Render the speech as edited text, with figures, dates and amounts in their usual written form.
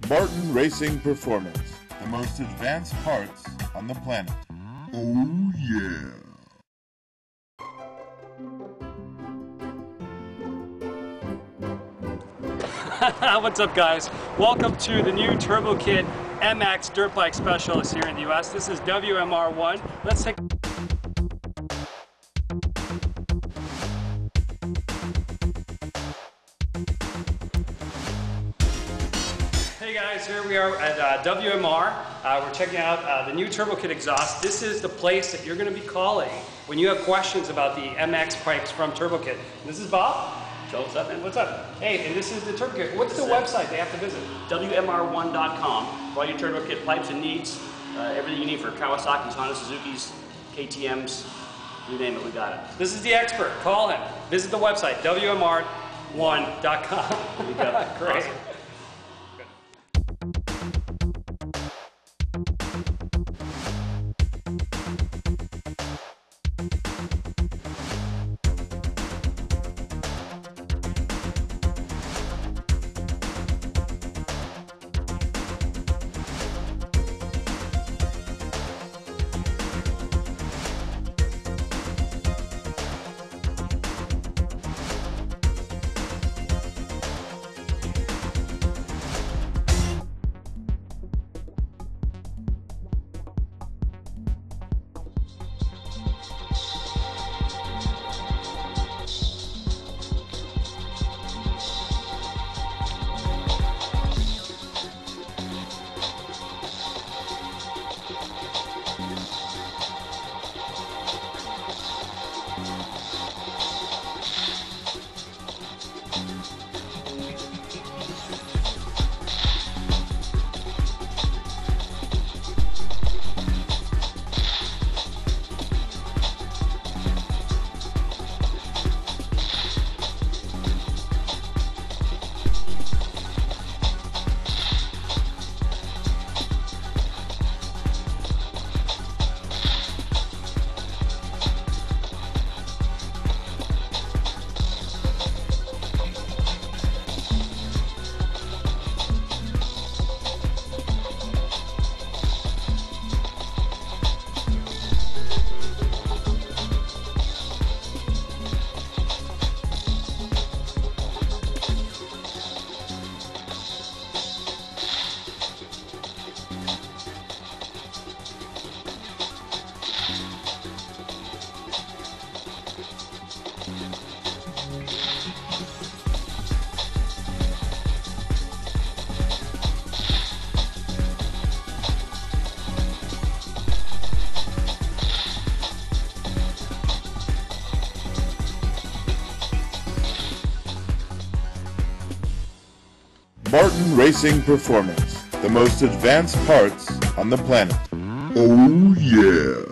Martin Racing Performance, the most advanced parts on the planet. Oh yeah. What's up, guys? Welcome to the new Turbo Kit MX Dirt Bike Specialist here in the US. This is WMR1. Let's take Hey guys, here we are at WMR. We're checking out the new Turbo Kit exhaust. This is the place that you're going to be calling when you have questions about the MX pipes from Turbo Kit. This is Bob. Joe, what's up, man? What's up? Hey, and this is the Turbo Kit. What's the website they have to visit? WMR1.com for all your Turbo Kit pipes and needs. Everything you need for Kawasaki's, Honda, Suzuki's, KTM's, you name it, we got it. This is the expert. Call him. Visit the website, WMR1.com. There you go. Great. Awesome. Martin Racing Performance, the most advanced parts on the planet. Oh yeah.